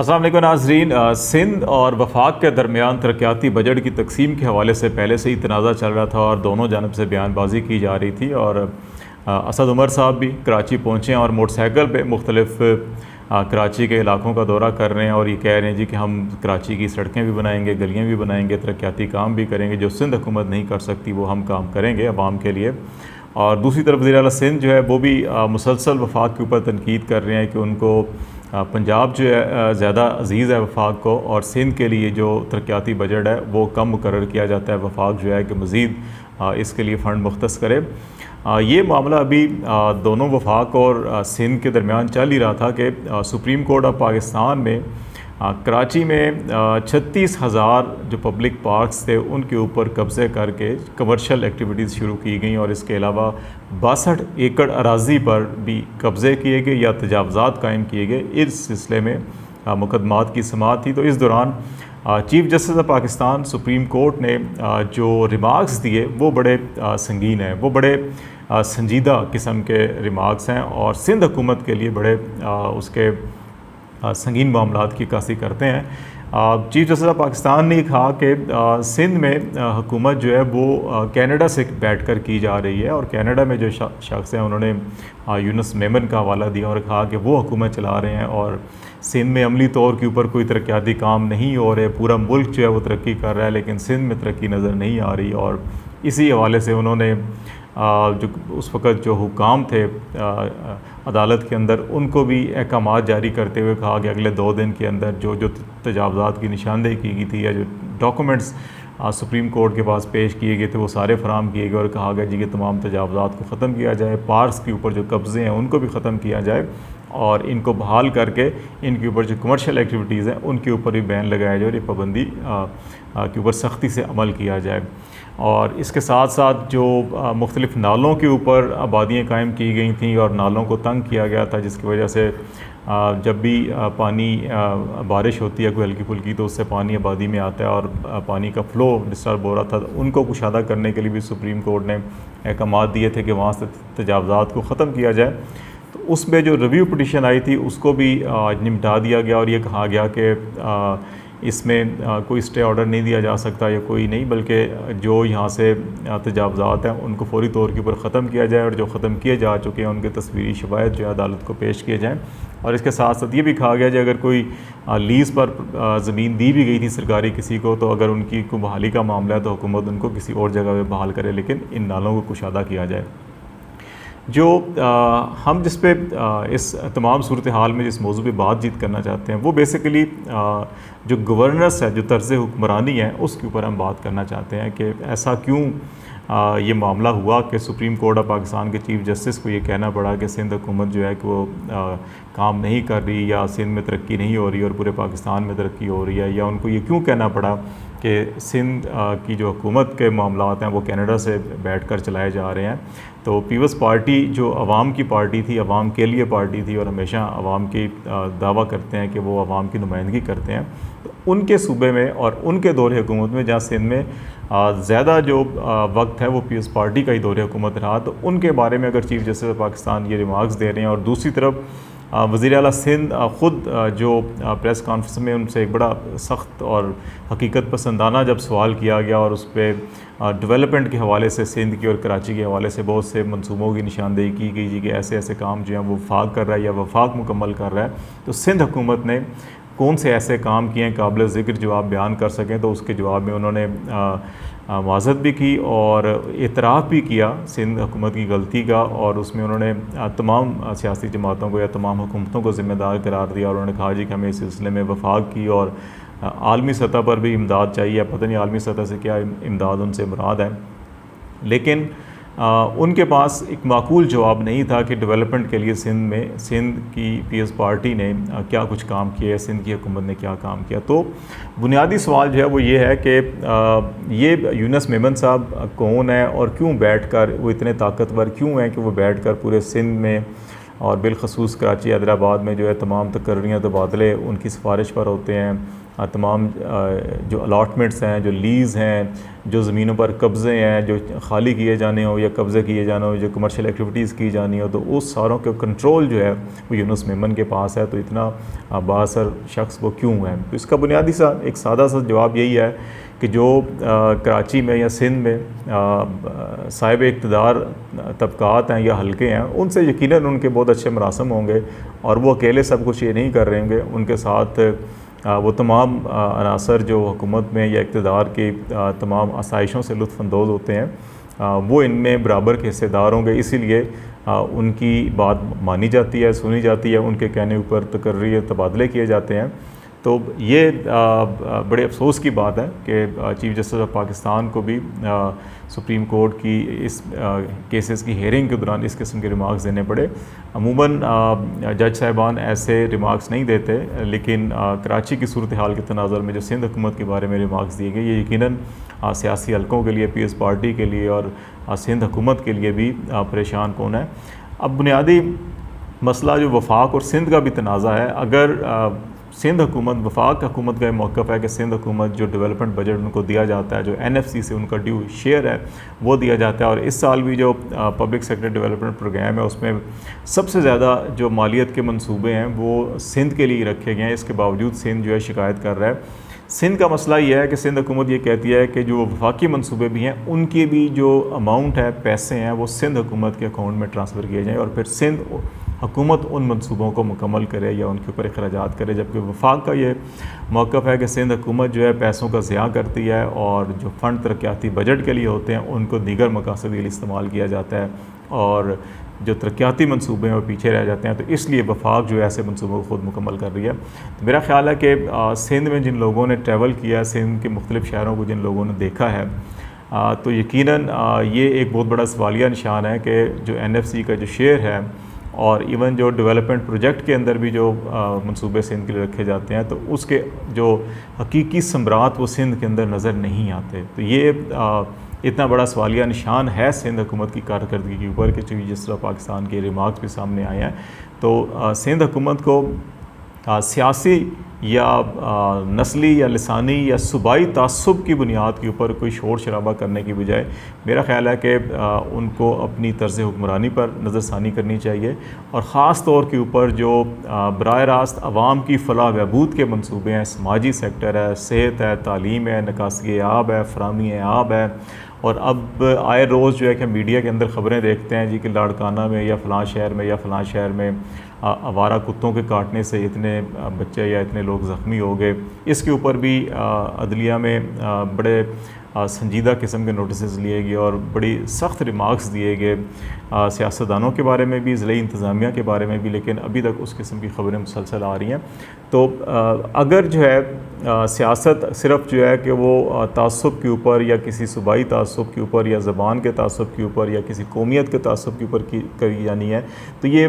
अस्सलाम वालेकुम नाज़रीन। सिंध और वफाक के दरमियान तरक्याती बजट की तकसीम के हवाले से पहले से ही तनाज़ा चल रहा था और दोनों जानब से बयानबाजी की जा रही थी। और असद उमर साहब भी कराची पहुँचे और मोटरसाइकिल पे मुख्तलिफ कराची के इलाकों का दौरा कर रहे हैं और ये कह रहे हैं जी कि हम कराची की सड़कें भी बनाएंगे, गलियाँ भी बनाएंगे, तरक्याती काम भी करेंगे, जो सिंध हुकूमत नहीं कर सकती वो हम काम करेंगे अवाम के लिए। और दूसरी तरफ वज़ीर आला सिंध जो है वो भी मुसलसल वफाक के ऊपर तनकीद कर रहे हैं कि उनको पंजाब जो है ज़्यादा अजीज़ है वफाक को, और सिंध के लिए जो तरक्याती बजट है वो कम मुकर्रर किया जाता है। वफाक जो है कि मज़ीद इसके लिए फ़ंड मुख्तस करे। ये मामला अभी दोनों वफाक और सिंध के दरमियान चल ही रहा था कि सुप्रीम कोर्ट ऑफ पाकिस्तान में कराची में 36,000 जो पब्लिक पार्क्स थे उनके ऊपर कब्ज़े करके कमर्शियल एक्टिविटीज़ शुरू की गई, और इसके अलावा 62 एकड़ अराज़ी पर भी कब्ज़े किए गए या तजावज़ात कायम किए गए। इस सिलसिले में मुकदमात की समाअत थी। तो इस दौरान chief justice of Pakistan supreme court ने जो रिमार्क्स दिए वो बड़े संगीन हैं, वो बड़े संजीदा किस्म के रिमार्क्स हैं और सिंध हुकूमत के लिए बड़े उसके संगीन मामलात की अक्कासी करते हैं। चीफ़ जस्टिस ऑफ पाकिस्तान ने कहा कि सिंध में हुकूमत जो है वो कनाडा से बैठ कर की जा रही है, और कनाडा में जो शख्स हैं उन्होंने यूनुस मेमन का हवाला दिया और कहा कि वो हुकूमत चला रहे हैं और सिंध में अमली तौर के ऊपर कोई तरक्याती काम नहीं हो रहे, पूरा मुल्क जो है वो तरक्की कर रहा है लेकिन सिंध में तरक्की नज़र नहीं आ रही। और इसी हवाले से उन्होंने जो उस वक़्त जो हुकाम थे अदालत के अंदर उनको भी अहकामात जारी करते हुए कहा कि अगले 2 दिन के अंदर जो जो तजावज़ात की निशानदेही की गई थी या जो डॉक्यूमेंट्स सुप्रीम कोर्ट के पास पेश किए गए थे वो सारे फराम किए गए, और कहा गया जी कि तमाम तजावज़ात को ख़त्म किया जाए, पार्क्स के ऊपर जो कब्ज़े हैं उनको भी ख़त्म किया जाए और इनको बहाल करके इनके ऊपर जो कमर्शियल एक्टिविटीज़ हैं उनके ऊपर भी बैन लगाया जाए और ये पाबंदी के ऊपर सख्ती से अमल किया जाए। और इसके साथ साथ जो मुख्तलिफ़ नालों के ऊपर आबादियाँ कायम की गई थी और नालों को तंग किया गया था, जिसकी वजह से जब भी पानी बारिश होती है कोई हल्की फुल्की तो उससे पानी आबादी में आता है और पानी का फ़्लो डिस्टर्ब हो रहा था। तो उनको कुशादा करने के लिए भी सुप्रीम कोर्ट ने अहकामात दिए थे कि वहाँ से तजावज़ात को ख़त्म किया जाए। तो उसमें जो रिव्यू पिटिशन आई थी उसको भी निपटा दिया गया और ये कहा गया कि इसमें कोई स्टे ऑर्डर नहीं दिया जा सकता या कोई नहीं, बल्कि जो यहाँ से तजावज़ात हैं उनको फ़ौरी तौर के ऊपर ख़त्म किया जाए और जो ख़त्म किए जा चुके हैं उनके तस्वीरी शवायद जो है अदालत को पेश किए जाएँ। और इसके साथ साथ ये भी कहा गया कि अगर कोई लीज़ पर ज़मीन दी भी गई थी सरकारी किसी को, तो अगर उनकी कोई बहाली का मामला है तो हुकूमत उनको किसी और जगह पर बहाल करे, लेकिन इन नालों को कुशादा किया जाए। जो हम जिस पे इस तमाम सूरत हाल में जिस मौजू पे बातचीत करना चाहते हैं वो बेसिकली जो गवर्नेंस है, जो तर्ज़ हुक्मरानी है, उसके ऊपर हम बात करना चाहते हैं कि ऐसा क्यों ये मामला हुआ कि सुप्रीम कोर्ट ऑफ पाकिस्तान के चीफ़ जस्टिस को ये कहना पड़ा कि सिंध हुकूमत जो है कि वो काम नहीं कर रही या सिंध में तरक्की नहीं हो रही और पूरे पाकिस्तान में तरक्की हो रही है, या उनको ये क्यों कहना पड़ा कि सिंध की जो हुकूमत के मामलात हैं वो कनाडा से बैठकर चलाए जा रहे हैं। तो पीपल्स पार्टी जो अवाम की पार्टी थी, अवाम के लिए पार्टी थी और हमेशा अवाम की दावा करते हैं कि वो अवाम की नुमाइंदगी करते हैं, तो उनके सूबे में और उनके दौरे हुकूमत में जहाँ सिंध में ज़्यादा जो वक्त है वो पीपल्स पार्टी का ही दौरे हुकूमत रहा, तो उनके बारे में अगर चीफ़ जस्टिस पाकिस्तान ये रिमार्क्स दे रहे हैं और दूसरी तरफ वज़ीर आला सिंध ख़ुद जो प्रेस कॉन्फ्रेंस में उनसे एक बड़ा सख्त और हकीकत पसंदाना जब सवाल किया गया और उस पर डेवलपमेंट के हवाले से सिंध की और कराची के हवाले से बहुत से मनसूबों की निशानदेही की गई जी कि ऐसे ऐसे काम जो हैं वो वफाक कर रहा है या वफाक मुकम्मल कर रहा है, तो सिंध हुकूमत ने कौन से ऐसे काम किए हैं काबिल ज़िक्र जो आप बयान कर सकें। तो उसके जवाब में उन्होंने माज़रत भी की और एतराफ़ भी किया सिंध हुकूमत की गलती का, और उसमें उन्होंने तमाम सियासी जमातों को या तमाम हुकूमतों को ज़िम्मेदार करार दिया और उन्होंने कहा जी कि हमें इस सिलसिले में वफाक की और आलमी सतह पर भी इमदाद चाहिए। पता नहीं आलमी सतह से क्या इमदाद उनसे मुराद है, लेकिन उनके पास एक माकूल जवाब नहीं था कि डेवलपमेंट के लिए सिंध की पीएस पार्टी ने क्या कुछ काम किया है, सिंध की हुकूमत ने क्या काम किया। तो बुनियादी सवाल जो है वो ये है कि ये यूनुस मेमन साहब कौन है और क्यों बैठकर वो इतने ताकतवर क्यों हैं कि वो बैठकर पूरे सिंध में और बिलखसूस कराची हैदराबाद में जो है तमाम तकर्रियाँ तबादले उनकी सिफारिश पर होते हैं तमाम जो अलॉटमेंट्स हैं, जो लीज़ हैं, जो ज़मीनों पर कब्ज़े हैं, जो खाली किए जाने हो या कब्ज़े किए जाने हो, जो कमर्शियल एक्टिविटीज़ की जानी हो, तो उस सारों के कंट्रोल जो है वो यूनुस मेमन के पास है। तो इतना बाअसर शख्स वो क्यों है? तो इसका बुनियादी सा एक सादा सा जवाब यही है कि जो कराची में या सिंध में साहिब इक़्तिदार तबक़ात हैं या हलके हैं, उनसे यकीनन उनके बहुत अच्छे मरासम होंगे और वो अकेले सब कुछ ये नहीं कर रहे होंगे। उनके साथ वो तमाम अनासर जो हुकूमत में या इक़्तिदार की तमाम आसाइशों से लुत्फ़अंदोज़ होते हैं, वो इनमें बराबर के हिस्सेदार होंगे। इसीलिए उनकी बात मानी जाती है, सुनी जाती है, उनके कहने ऊपर तकर्री तबादले किए जाते हैं। तो ये बड़े अफसोस की बात है कि चीफ़ जस्टिस ऑफ पाकिस्तान को भी सुप्रीम कोर्ट की इस केसेस की हेयरिंग के दौरान इस किस्म के रिमार्क्स देने पड़े। अमूमन जज साहिबान ऐसे रिमार्क्स नहीं देते, लेकिन कराची की सूरत हाल के तनाज़ुर में जो सिंध हुकूमत के बारे में रिमार्क्स दिए गए, ये यकीनन सियासी हलकों के लिए, पीएस पार्टी के लिए और सिंध हुकूमत के लिए भी परेशान कौन है। अब बुनियादी मसला जो वफाक और सिंध का भी तनाज़ा है, अगर सिंध हुकूमत, वफाक हुकूमत का मौक़िफ़ है कि सिंध हुकूमत जो डेवलपमेंट बजट उनको दिया जाता है, जो NFC से उनका ड्यू शेयर है वो दिया जाता है, और इस साल भी जो पब्लिक सेक्टर डेवलपमेंट प्रोग्राम है उसमें सबसे ज़्यादा जो मालियत के मंसूबे हैं वो सिंध के लिए रखे गए हैं। इसके बावजूद सिंध जो है शिकायत कर रहा है। सिंध का मसला ये है कि सिंध हुकूमत ये कहती है कि जो वफाकी मंसूबे भी हैं उनके भी जो अमाउंट है, पैसे हैं, वो सिंध हुकूमत के अकाउंट में ट्रांसफ़र किए जाएँ और फिर सिंध हुकूमत उन मंसूबों को मुकम्मल करे या उनके ऊपर अखराजात करे। जबकि वफाक का ये मौक़िफ़ है कि सिंध हुकूमत जो है पैसों का ज़िया करती है और जो फ़ंड तरक्याती बजट के लिए होते हैं उनको दीगर मकासद के लिए इस्तेमाल किया जाता है और जो तरक्याती मंसूबे हैं वो पीछे रह जाते हैं। तो इसलिए वफाक जो है ऐसे मंसूबों को ख़ुद मुकम्मल कर रही है। तो मेरा ख़्याल है कि सिंध में जिन लोगों ने ट्रैवल किया, सिंध के मुख्तलिफ़ शहरों को जिन लोगों ने देखा है, तो यकीनन ये एक बहुत बड़ा सवालिया निशान है कि जो NFC का जो शेयर है और इवन जो डेवलपमेंट प्रोजेक्ट के अंदर भी जो मंसूबे सिंध के लिए रखे जाते हैं, तो उसके जो हकीकी सम्राट वो सिंध के अंदर नज़र नहीं आते। तो ये इतना बड़ा सवालिया निशान है सिंध हुकूमत की कारकर्दगी के ऊपर कि चूँकि जिस तरह पाकिस्तान के रिमार्क्स भी सामने आए हैं, तो सिंध हुकूमत को सियासी या नस्ली या लिसानी या सूबाई तासुब की बुनियाद के ऊपर कोई शोर शराबा करने की बजाय मेरा ख़्याल है कि उनको अपनी तर्ज़ हुक्मरानी पर नज़रसानी करनी चाहिए और ख़ास तौर के ऊपर जो बराह रास्त आवाम की फ़लाह बहबूद के मंसूबे हैं, समाजी सेक्टर है, सेहत है, तालीम है, निकासी आब है, फ़राहमी आब है। और अब आए रोज़ जो है कि मीडिया के अंदर ख़बरें देखते हैं जी कि लाड़काना में या फ़लाँ शहर में या फ़लाँ शहर में आवारा कुत्तों के काटने से इतने बच्चे या इतने लोग ज़ख्मी हो गए। इसके ऊपर भी अदलिया में बड़े संजीदा किस्म के नोटिस लिए गए और बड़ी सख्त रिमार्क्स दिए गए सियासतदानों के बारे में भी, ज़िले इंतज़ामिया के बारे में भी, लेकिन अभी तक उस किस्म की ख़बरें मुसलसल आ रही हैं। तो अगर जो है सियासत सिर्फ जो है कि वो तासुब के ऊपर या किसी सूबाई तासुब के ऊपर या ज़बान के तासुब के ऊपर या किसी कौमियत के तासुब के ऊपर करी जानी है, तो ये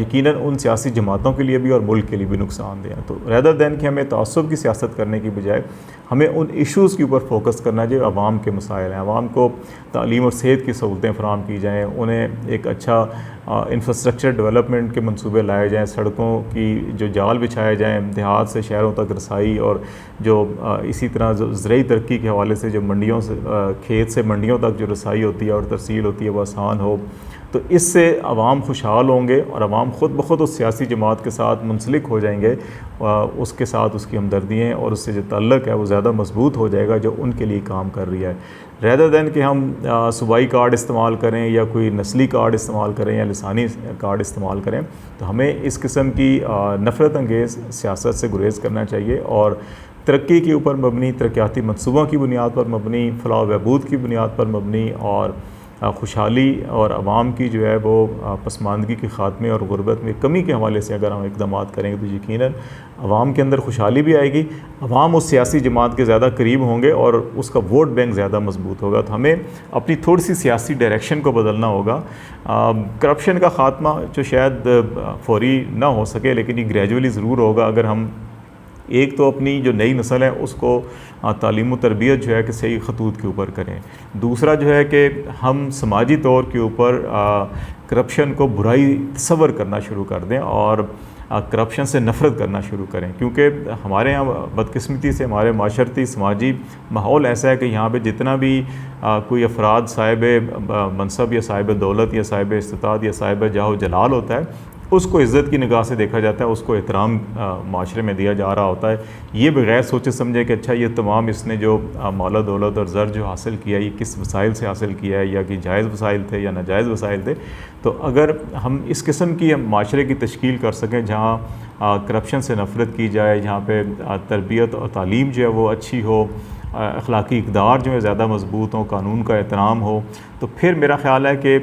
यकीनन उन सियासी जमातों के लिए भी और मुल्क के लिए भी नुकसानदेह है। तो रैदर दैन कि हमें तासुब की सियासत करने की बजाय हमें उन इशूज़ के ऊपर फोकस करना चाहिए। आवाम के मसाइल हैं, आवाम को तालीम और सेहत की सहूलतें फ़राहम की जाएँ, उन्हें एक अच्छा इंफ्रास्ट्रक्चर डेवलपमेंट के मंसूबे लाए जाएँ, सड़कों की जो जाल बिछाए जाएँ, देहात से शहरों तक रसाई, और जो इसी तरह जो ज़रूरी तरक्की के हवाले से जो मंडियों से खेत से मंडियों तक जो रसाई होती है और तरसील होती है वो आसान हो। तो इससे आवाम खुशहाल होंगे और आवाम ख़ुद ब खुद उस सियासी जमात के साथ मुंसलिक हो जाएंगे, उसके साथ उसकी हमदर्दियाँ और उससे जो ताल्लुक़ है वो ज़्यादा मजबूत हो जाएगा जो उनके लिए काम कर रही है। रेदर दैन कि हम सूबाई कार्ड इस्तेमाल करें या कोई नस्ली कार्ड इस्तेमाल करें या लिसानी कार्ड इस्तेमाल करें, तो हमें इस किस्म की नफ़रत अंगेज़ सियासत से गुरेज़ करना चाहिए और तरक्की के ऊपर मबनी, तरक्याती मनसूबों की बुनियाद पर मबनी, फलाह बहबूद की बुनियाद पर मबनी और खुशहाली और आवाम की जो है वो पसमानदगी के ख़ात्मे और गुर्बत में कमी के हवाले से अगर हम इक़दाम करेंगे तो यकीनन आवाम के अंदर खुशहाली भी आएगी, आवाम उस सियासी जमात के ज़्यादा करीब होंगे और उसका वोट बैंक ज़्यादा मजबूत होगा। तो हमें अपनी थोड़ी सी सियासी डायरेक्शन को बदलना होगा। करप्शन का ख़ात्मा जो शायद फौरी ना हो सके लेकिन ये ग्रेजुअली ज़रूर होगा अगर हम एक तो अपनी जो नई नस्ल है उसको तालीम व तरबियत जो है कि सही खतूत के ऊपर करें, दूसरा जो है कि हम समाजी तौर के ऊपर करप्शन को बुराई तस्वर करना शुरू कर दें और करप्शन से नफ़रत करना शुरू करें, क्योंकि हमारे यहाँ बदकिस्मती से हमारे माशरती समाजी माहौल ऐसा है कि यहाँ पे जितना भी कोई अफराद साहिब मनसब या साहिब दौलत या साहिब इस्तिताद या साहिब जाहो जलाल होता है, उसको इज़्ज़त की निगाह से देखा जाता है, उसको एहतराम माशरे में दिया जा रहा होता है। ये बगैर सोचे समझे कि अच्छा ये तमाम इसने जो मौला दौलत और ज़र जो हासिल किया ये किस वसाइल से हासिल किया है, या कि जायज़ वसाइल थे या नाजायज़ वसाइल थे। तो अगर हम इस किस्म की माशरे की तश्कील कर सकें जहाँ करप्शन से नफ़रत की जाए, जहाँ पे तरबियत और तालीम जो है वो अच्छी हो, अखलाकी इक़दार जो है ज़्यादा मजबूत हो, कानून का एहतराम हो, तो फिर मेरा ख़्याल है कि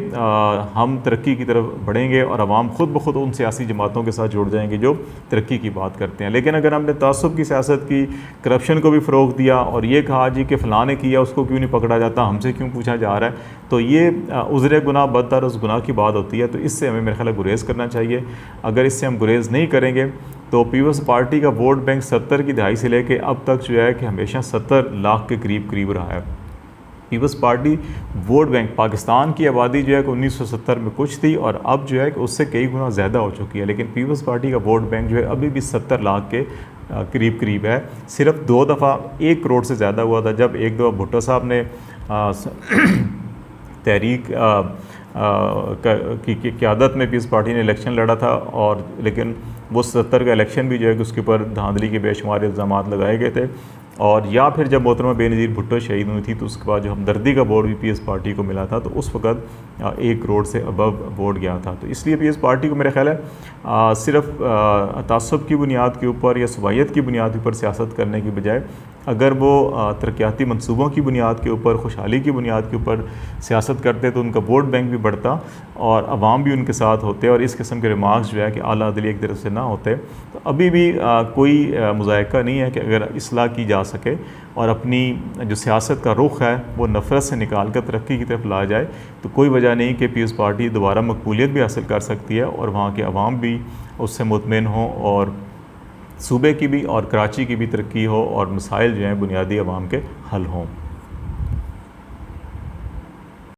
हम तरक्की की तरफ बढ़ेंगे और आवाम ख़ुद ब खुद उन सियासी जमातों के साथ जुड़ जाएंगे जो तरक्की की बात करते हैं। लेकिन अगर हमने तआस्सुब की सियासत की, करप्शन को भी फ़रोग़ दिया और ये कहा जी कि फ़लाँ ने किया उसको क्यों नहीं पकड़ा जाता, हमसे क्यों पूछा जा रहा है, तो ये उज़्र गुनाह बदतर उस गुनाह की बात होती है। तो इससे हमें मेरा ख़्याल है गुरेज़ करना चाहिए। अगर इससे हम गुरेज़ नहीं करेंगे तो पीपल्स पार्टी का वोट बैंक 70 की दहाई से लेकर अब तक जो है कि हमेशा 70 लाख के करीब रहा है। Peoples party vote bank, Pakistan की आबादी जो है कि 1970 में कुछ थी और अब जो है कि उससे कई गुना ज़्यादा हो चुकी है, लेकिन पीपल्स पार्टी का वोट बैंक जो है अभी भी 70 लाख के करीब है। सिर्फ 2 दफ़ा 1 करोड़ से ज़्यादा हुआ था, जब एक दफ़ा भुट्टो साहब ने तहरीक की क़यादत में पीपल्स पार्टी ने इलेक्शन लड़ा था, और लेकिन वो 70 का इलेक्शन भी जो है कि उसके ऊपर धांधली के बेशुमार इल्ज़ामात लगाए गए थे। और या फिर जब मोहतरमा बेनज़ीर भुट्टो शहीद हुई थी तो उसके बाद जो हमदर्दी का वोट भी पीएस पार्टी को मिला था, तो उस वक़्त 1 करोड़ से अबव वोट गया था। तो इसलिए पीएस पार्टी को मेरा ख़्याल है सिर्फ तआस्सुब की बुनियाद के ऊपर या सुबायत की बुनियाद के ऊपर सियासत करने की बजाय अगर वो तरक्याती मंसूबों की बुनियाद के ऊपर, खुशहाली की बुनियाद के ऊपर सियासत करते तो उनका वोट बैंक भी बढ़ता और अवाम भी उनके साथ होते और इस किस्म के रिमार्क्स जो है कि आला अदलिया एक तरफ से ना होते। तो अभी भी कोई मुज़ायका नहीं है कि अगर इस्लाह की जा सके और अपनी जो सियासत का रुख है वो नफ़रत से निकाल कर तरक्की की तरफ ला जाए, तो कोई वजह नहीं कि पीपल्स पार्टी दोबारा मकबूलियत भी हासिल कर सकती है और वहाँ के अवाम भी उससे मुतमिन हों और सूबे की भी और कराची की भी तरक्की हो और मसाइल जो हैं बुनियादी अवाम के हल हों।